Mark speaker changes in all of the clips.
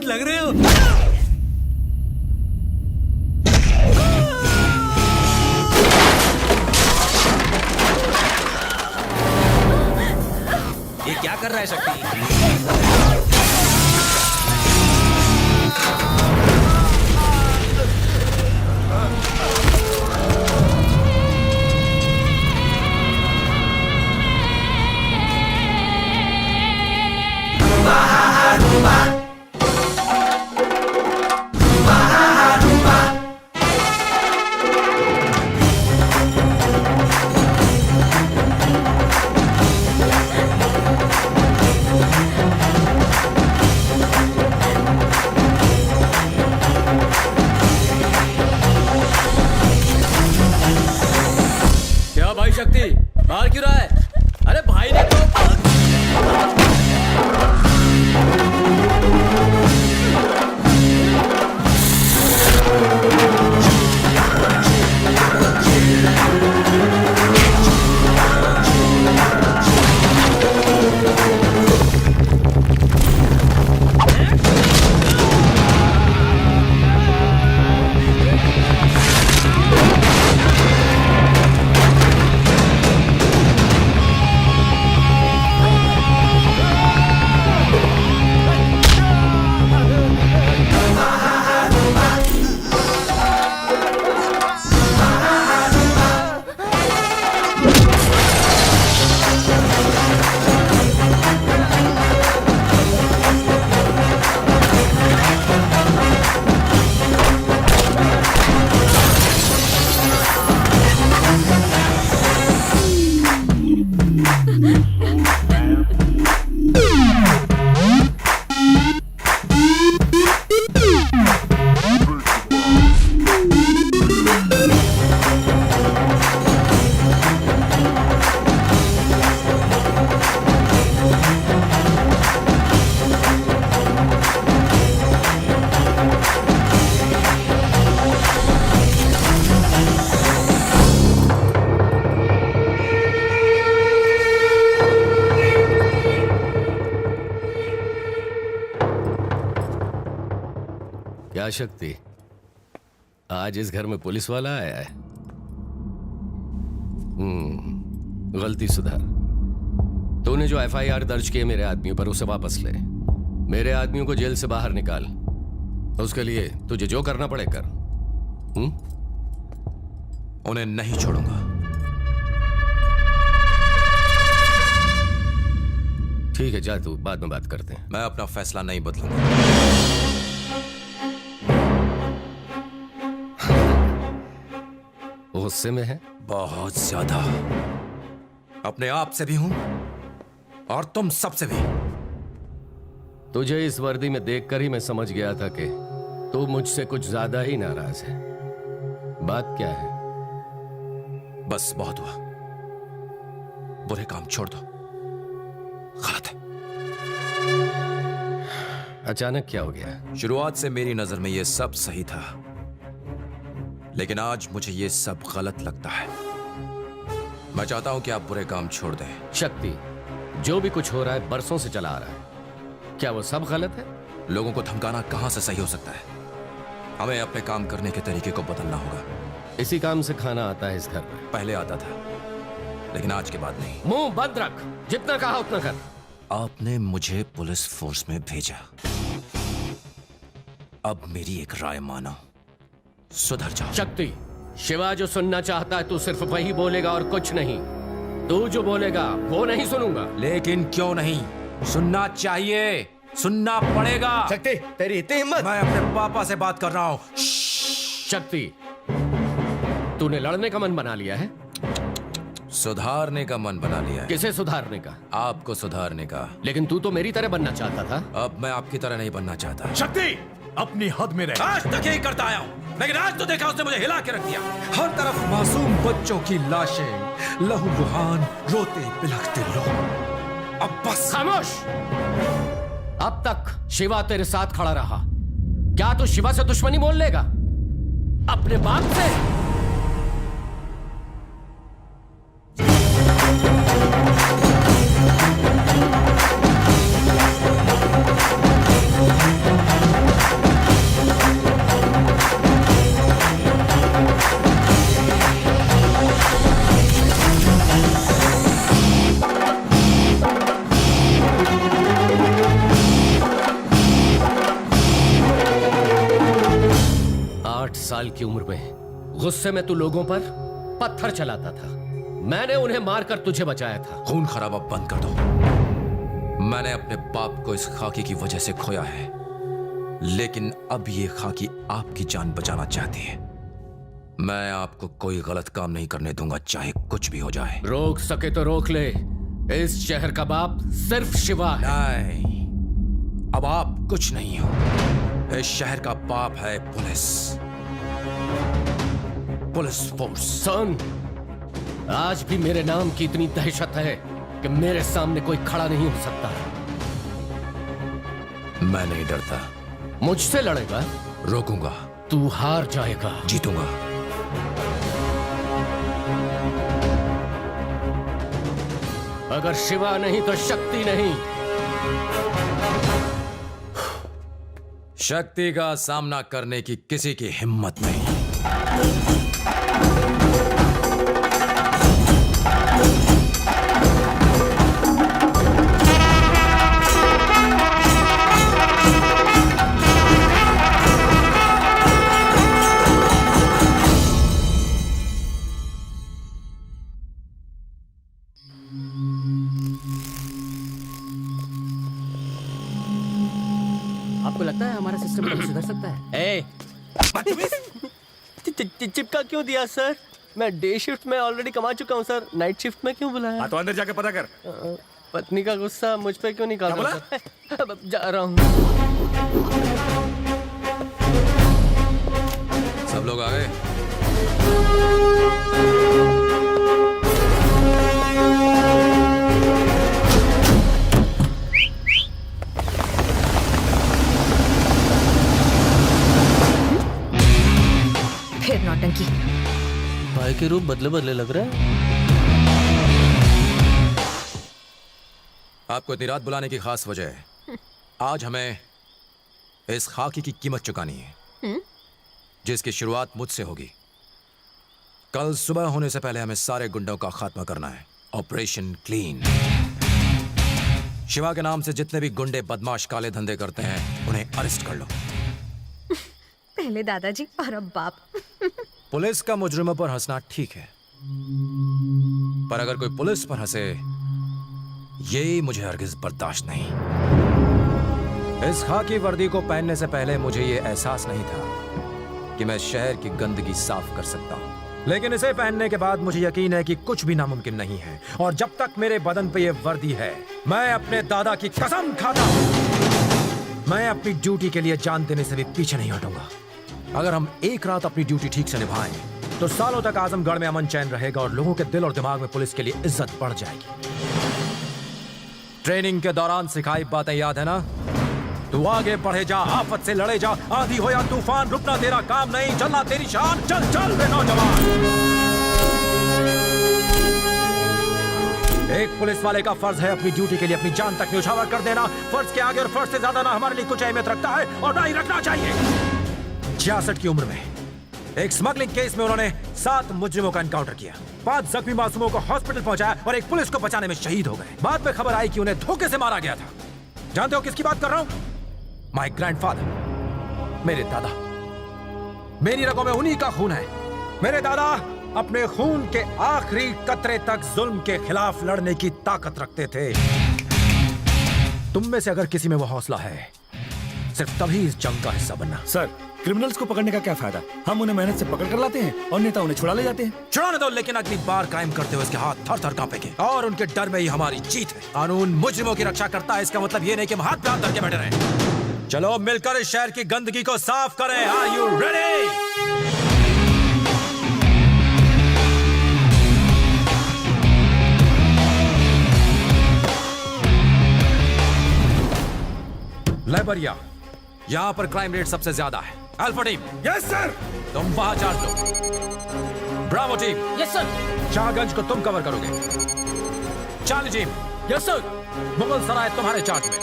Speaker 1: लग रहे हो। ये क्या कर रहा है शक्ति? क्या भाई शक्ति बाहर क्यों रहा है? अरे भाई ने तो
Speaker 2: क्या शक्ति, आज इस घर में पुलिस वाला आया है? गलती सुधार। तूने जो एफआईआर दर्ज किए मेरे आदमियों पर, उसे वापस ले। मेरे आदमियों को जेल से बाहर निकाल। उसके लिए तुझे जो करना पड़े कर।
Speaker 1: उन्हें नहीं छोड़ूंगा।
Speaker 2: ठीक है, जा तू, बाद में बात करते हैं।
Speaker 1: मैं अपना फैसला नहीं बदलूंगा।
Speaker 2: गुस्से में है?
Speaker 1: बहुत ज्यादा। अपने आप से भी हूं और तुम सबसे भी।
Speaker 2: तुझे इस वर्दी में देखकर ही मैं समझ गया था कि तू मुझसे कुछ ज्यादा ही नाराज है। बात क्या है?
Speaker 1: बस बहुत हुआ। बुरे काम छोड़ दो। गलत है।
Speaker 2: अचानक क्या हो गया?
Speaker 1: शुरुआत से मेरी नजर में यह सब सही था, लेकिन आज मुझे ये सब गलत लगता है। मैं चाहता हूं कि आप बुरे काम छोड़ दें।
Speaker 2: शक्ति, जो भी कुछ हो रहा है बरसों से चला आ रहा है। क्या वो सब गलत है?
Speaker 1: लोगों को धमकाना कहां से सही हो सकता है? हमें अपने काम करने के तरीके को बदलना होगा।
Speaker 2: इसी काम से खाना आता है इस घर में।
Speaker 1: पहले आता था, लेकिन आज के बाद नहीं।
Speaker 2: मुंह बंद रख, जितना कहा उतना कर।
Speaker 1: आपने मुझे पुलिस फोर्स में भेजा, अब मेरी एक राय मानो, सुधर जाओ।
Speaker 2: शक्ति, शिवा जो सुनना चाहता है तू सिर्फ वही बोलेगा और कुछ नहीं। तू जो बोलेगा वो नहीं सुनूंगा।
Speaker 1: लेकिन क्यों नहीं? सुनना चाहिए, सुनना पड़ेगा।
Speaker 3: शक्ति, तेरी इतनी हिम्मत?
Speaker 1: मैं अपने पापा से बात कर रहा हूं।
Speaker 2: शक्ति, तूने लड़ने का मन बना लिया है?
Speaker 1: सुधारने का मन बना लिया है।
Speaker 2: किसे सुधारने का?
Speaker 1: आपको सुधारने का।
Speaker 2: लेकिन तू तो मेरी तरह बनना चाहता था।
Speaker 1: अब मैं आपकी तरह नहीं बनना चाहता।
Speaker 3: शक्ति, अपनी हद में रह।
Speaker 1: आज तक यही करता आया हूं, लेकिन आज तो देखा उसने मुझे हिला के रख दिया। हर तरफ मासूम बच्चों की लाशें, लहूलुहान, रोते बिलखते लोग। अब बस
Speaker 2: खामोश। अब तक शिवा तेरे साथ खड़ा रहा, क्या तू शिवा से दुश्मनी मोल लेगा? अपने बाप से? साल की उम्र में गुस्से में तू लोगों पर पत्थर चलाता था। मैंने उन्हें मारकर तुझे बचाया था।
Speaker 1: खून खराबा बंद कर दो। मैंने अपने बाप को इस खाकी की वजह से खोया है, लेकिन अब ये खाकी आपकी जान बचाना चाहती है। मैं आपको कोई गलत काम नहीं करने दूंगा, चाहे कुछ भी हो जाए।
Speaker 2: रोक सके तो रोक ले। इस शहर का बाप सिर्फ शिवा है।
Speaker 1: नहीं, अब आप कुछ नहीं हो। इस शहर का बाप है पुलिस फोर्स।
Speaker 2: सुन, आज भी मेरे नाम की इतनी दहशत है कि मेरे सामने कोई खड़ा नहीं हो सकता।
Speaker 1: मैं नहीं डरता।
Speaker 2: मुझसे लड़ेगा?
Speaker 1: रोकूंगा।
Speaker 2: तू हार जाएगा।
Speaker 1: जीतूंगा।
Speaker 2: अगर शिवा नहीं तो शक्ति नहीं।
Speaker 1: शक्ति का सामना करने की किसी की हिम्मत नहीं।
Speaker 4: आपको लगता है हमारा सिस्टम कभी सुधर सकता है?
Speaker 5: चिपका क्यों दिया सर? मैं डे शिफ्ट में ऑलरेडी कमा चुका हूँ सर, नाइट शिफ्ट में क्यों बुलाया?
Speaker 3: तो अंदर जाके पता कर।
Speaker 5: पत्नी का गुस्सा मुझ पे क्यों निकाल
Speaker 3: क्या
Speaker 5: रहा है? अब जा रहा हूँ।
Speaker 1: सब लोग आ गए?
Speaker 6: फिर नौटंकी।
Speaker 5: भाई के रूप बदले बदले लग रहा है।
Speaker 1: आपको इतनी रात बुलाने की खास वजह है। आज हमें इस खाकी की कीमत चुकानी है, जिसकी शुरुआत मुझसे होगी। कल सुबह होने से पहले हमें सारे गुंडों का खात्मा करना है। Operation clean. शिवा के नाम से जितने भी गुंडे बदमाश काले धंधे करते हैं, उन्हें अरेस्ट कर लो।
Speaker 6: पहले दादाजी और अब बाप।
Speaker 1: पुलिस का मुजरिमों पर हंसना ठीक है, पर अगर कोई पुलिस पर हंसे, ये मुझे हरगिज बर्दाश्त नहीं। इस खाकी वर्दी को पहनने से पहले मुझे ये एहसास नहीं था कि मैं शहर की गंदगी साफ कर सकता हूँ, लेकिन इसे पहनने के बाद मुझे यकीन है कि कुछ भी नामुमकिन नहीं है। और जब तक मेरे बदन पे ये वर्दी है, मैं अपने दादा की कसम खाता हूँ, मैं अपनी ड्यूटी के लिए जान देने से भी पीछे नहीं हटूंगा। अगर हम एक रात अपनी ड्यूटी ठीक से निभाएं, तो सालों तक आजमगढ़ में अमन चैन रहेगा और लोगों के दिल और दिमाग में पुलिस के लिए इज्जत बढ़ जाएगी। ट्रेनिंग के दौरान सिखाई बातें याद है ना? तू आगे बढ़े जा, आफत से लड़े जा, आंधी हो या तूफान, रुकना तेरा काम नहीं, चलना तेरी शान। चल चल बे नौजवान। एक पुलिस वाले का फर्ज है अपनी ड्यूटी के लिए अपनी जान तक न्यौछावर कर देना। फर्ज के आगे और फर्ज से ज्यादा ना हमारे लिए कुछ अहमियत रखता है और ना ही रखना चाहिए। 66 की उम्र में एक स्मगलिंग केस में उन्होंने 7 मुजरिमों का एनकाउंटर किया, 5 जख्मी मासूमों को हॉस्पिटल पहुंचाया और एक पुलिस को बचाने में शहीद हो गए। बाद में खबर आई कि उन्हें धोखे से मारा गया था। जानते हो किसकी बात कर रहा हूं? माय ग्रैंडफादर, मेरे दादा। मेरी रगों में उन्हीं का खून है। मेरे दादा अपने खून के आखिरी कतरे तक जुल्म के खिलाफ लड़ने की ताकत रखते थे। तुम में से अगर किसी में वो हौसला है, सिर्फ तभी इस जंग का हिस्सा बनना।
Speaker 3: सर, क्रिमिनल्स को पकड़ने का क्या फायदा? हम उन्हें मेहनत से पकड़ कर लाते हैं और नेता उन्हें छुड़ा ले जाते हैं।
Speaker 1: छुड़ाने दो, लेकिन अगली बार कायम करते हुए इसके हाथ थर थर कांपेंगे और उनके डर में ही हमारी जीत है। कानून मुजरिमों की रक्षा करता है, इसका मतलब ये नहीं कि हम हाथ पे हाथ धर के बैठे रहें। चलो मिलकर इस शहर की गंदगी को साफ करें। Are you ready? लेबरिया, यहाँ पर क्राइम रेट सबसे ज्यादा है। Alpha team,
Speaker 3: yes sir.
Speaker 1: तुम वहां चार्ज लो। Bravo team,
Speaker 4: yes sir.
Speaker 1: Shahganj को तुम कवर करोगे। Charlie team,
Speaker 4: yes sir.
Speaker 1: Mughal Sarai तुम्हारे चार्ज में।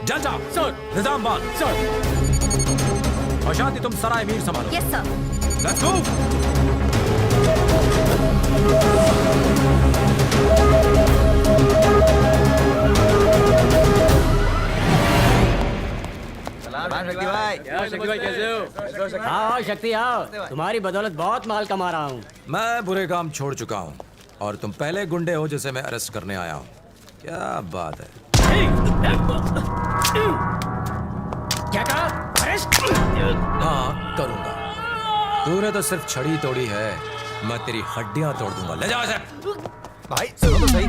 Speaker 1: जलजा
Speaker 4: सर।
Speaker 1: निजामबाद
Speaker 4: सर।
Speaker 1: और शांति तुम सराय मीर संभालो।
Speaker 6: Yes sir.
Speaker 1: Let's move.
Speaker 7: भाई
Speaker 4: आओ शक्ति आओ, तुम्हारी बदौलत बहुत माल कमा रहा हूँ।
Speaker 1: मैं बुरे काम छोड़ चुका हूँ और तुम पहले गुंडे हो जिसे मैं अरेस्ट करने आया हूँ। क्या बात है?
Speaker 4: क्या कहा? अरेस्ट?
Speaker 1: हाँ करूंगा। तूने तो सिर्फ छड़ी तोड़ी है, मैं तेरी हड्डियां तोड़ दूंगा। ले जाओ इसे। भाई सुनो तो सही।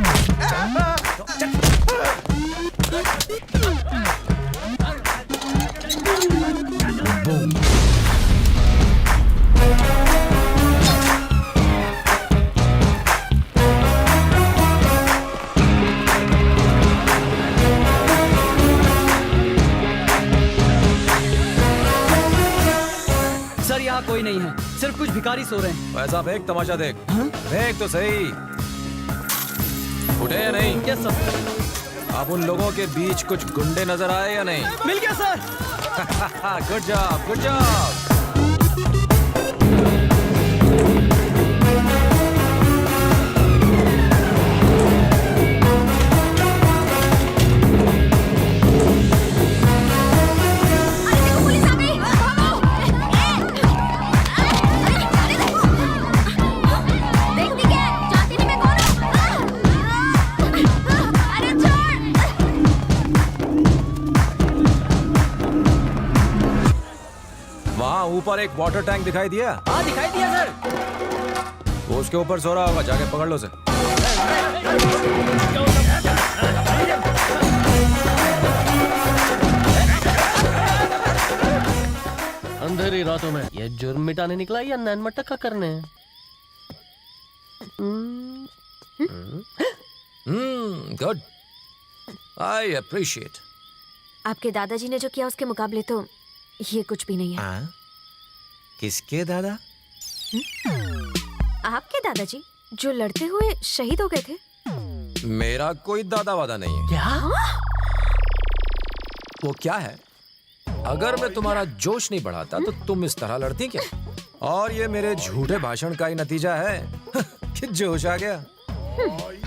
Speaker 1: बूम।
Speaker 7: सर यहाँ कोई नहीं है, सिर्फ कुछ भिखारी सो रहे हैं।
Speaker 1: वैसा देख, तमाशा देख। देख तो सही, उठे या नहीं?
Speaker 7: Yes sir.
Speaker 1: अब उन लोगों के बीच कुछ गुंडे नजर आए या नहीं?
Speaker 7: मिल गया sir.
Speaker 1: Good job, good job. वहाँ ऊपर एक वाटर टैंक दिखाई दिया?
Speaker 7: हाँ दिखाई दिया सर।
Speaker 1: वो उसके ऊपर सो रहा होगा, जाके पकड़ लो उसे।
Speaker 5: अंधेरी रातों में ये जुर्म मिटाने निकला या नैन मटका करने?
Speaker 1: Good, I appreciate.
Speaker 6: आपके दादाजी ने जो किया उसके मुकाबले तो ये कुछ भी नहीं है।
Speaker 1: किसके दादा?
Speaker 6: आपके दादाजी जो लड़ते हुए शहीद हो गए थे।
Speaker 1: मेरा कोई दादा वादा नहीं है।
Speaker 5: क्या?
Speaker 1: वो क्या है? अगर मैं तुम्हारा जोश नहीं बढ़ाता तो तुम इस तरह लड़ती क्या? और ये मेरे झूठे भाषण का ही नतीजा है कि जोश आ गया।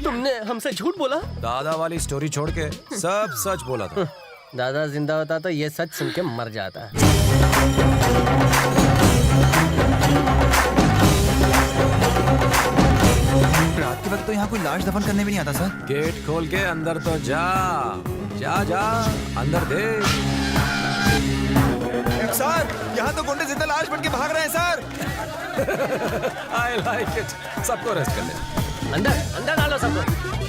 Speaker 5: तुमने हमसे झूठ बोला?
Speaker 1: दादा वाली स्टोरी छोड़ के सब सच बोला था।
Speaker 5: दादा जिंदा होता तो ये सच सुन के मर जाता।
Speaker 8: रात के वक्त तो यहाँ कोई लाश दफन करने भी नहीं आता सर।
Speaker 1: गेट खोल के अंदर तो जा जा जा, अंदर देख।
Speaker 8: सर यहाँ तो गुंडे जिंदा लाश बन के भाग रहे हैं सर।
Speaker 1: I like it. सबको अरेस्ट कर ले।
Speaker 5: अंदर अंदर डालो सबको,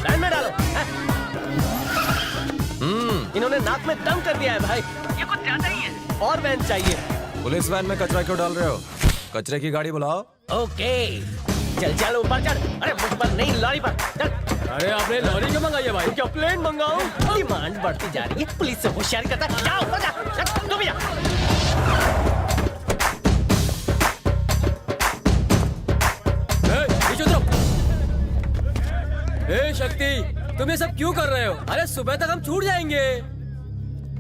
Speaker 5: वैन में डालो। इन्होंने नाक में दम कर दिया है भाई, ये कुछ ज्यादा ही है। और वैन चाहिए।
Speaker 1: पुलिस वैन में कचरा क्यों डाल रहे हो? कचरे की गाड़ी बुलाओ।
Speaker 5: ओके चल चल ऊपर चढ़। अरे मुझ पर नहीं, लॉरी पर चल।
Speaker 4: अरे आपने लॉरी क्यों मंगाई है भाई?
Speaker 5: क्या प्लेन मंगाऊं? डिमांड बढ़ती जा रही है, पुलिस से होशियारी करता है। जाओ ऊपर जा, चल, तू भी जा।
Speaker 4: पीछे उतरो। ए शक्ति, तुम ये सब क्यों कर रहे हो? अरे सुबह तक हम छूट जाएंगे।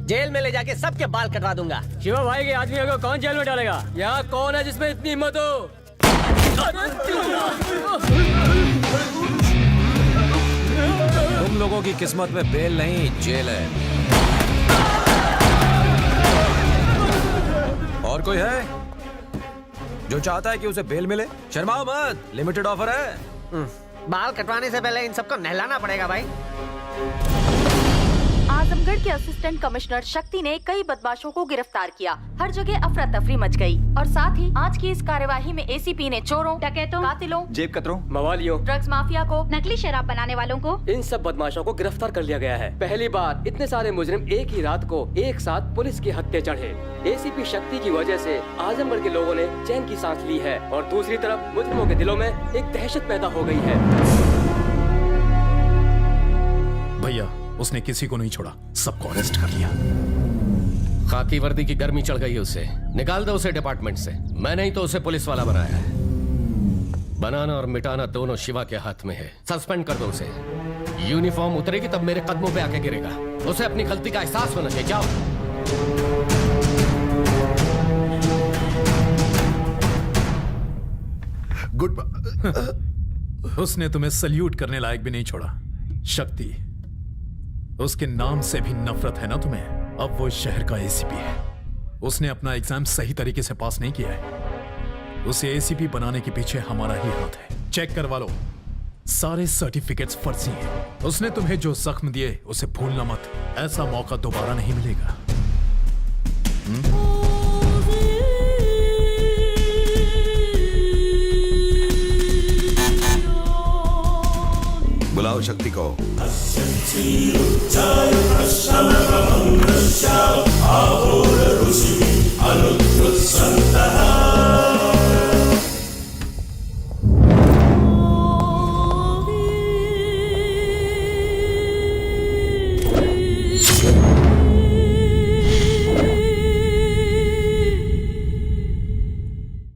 Speaker 5: जेल में ले जाके सबके बाल कटवा दूंगा।
Speaker 4: शिवा भाई के आदमी को कौन जेल में डालेगा? यहाँ कौन है जिसमें इतनी हिम्मत हो?
Speaker 1: तुम लोगों की किस्मत में बेल नहीं, जेल है। और कोई है जो चाहता है कि उसे बेल मिले? शर्माओ मत, लिमिटेड ऑफर है।
Speaker 5: बाल कटवाने से पहले इन सबको नहलाना पड़ेगा भाई।
Speaker 9: आजमगढ़ के असिस्टेंट कमिश्नर शक्ति ने कई बदमाशों को गिरफ्तार किया। हर जगह अफरा तफरी मच गई और साथ ही आज की इस कार्यवाही में एसीपी ने चोरों, डकैतों, कातिलों,
Speaker 8: जेब कतरों,
Speaker 4: मवालियों,
Speaker 9: ड्रग्स माफिया को, नकली शराब बनाने वालों को,
Speaker 4: इन सब बदमाशों को गिरफ्तार कर लिया गया है। पहली बार इतने सारे मुजरिम एक ही रात को एक साथ पुलिस के हत्थे चढ़े। एसीपी शक्ति की वजह से आजमगढ़ के लोगों ने चैन की सांस ली है और दूसरी तरफ मुजरिमों के दिलों में एक दहशत पैदा हो गई है।
Speaker 3: भैया उसने किसी को नहीं छोड़ा, सबको अरेस्ट कर लिया।
Speaker 2: खाकी वर्दी की गर्मी चढ़ गई है उसे। निकाल दो उसे डिपार्टमेंट से। मैंने ही तो उसे पुलिस वाला बनाया है। बनाना और मिटाना दोनों शिवा के हाथ में है। सस्पेंड कर दो उसे। यूनिफॉर्म उतरेगी तब मेरे कदमों पे आके गिरेगा। उसे अपनी गलती का एहसास होना चाहिए। जाओ।
Speaker 3: गुड। उसने तुम्हें सल्यूट करने लायक भी नहीं छोड़ा। शक्ति, उसके नाम से भी नफरत है ना तुम्हें? अब वो इस शहर का एसीपी है।
Speaker 10: उसने अपना एग्जाम सही तरीके से पास नहीं किया है। उसे एसीपी बनाने के पीछे हमारा ही हाथ है। चेक करवा लो, सारे सर्टिफिकेट्स फर्जी हैं। उसने तुम्हें जो जख्म दिए उसे भूलना मत, ऐसा मौका दोबारा नहीं मिलेगा।
Speaker 11: बुलाओ शक्ति को।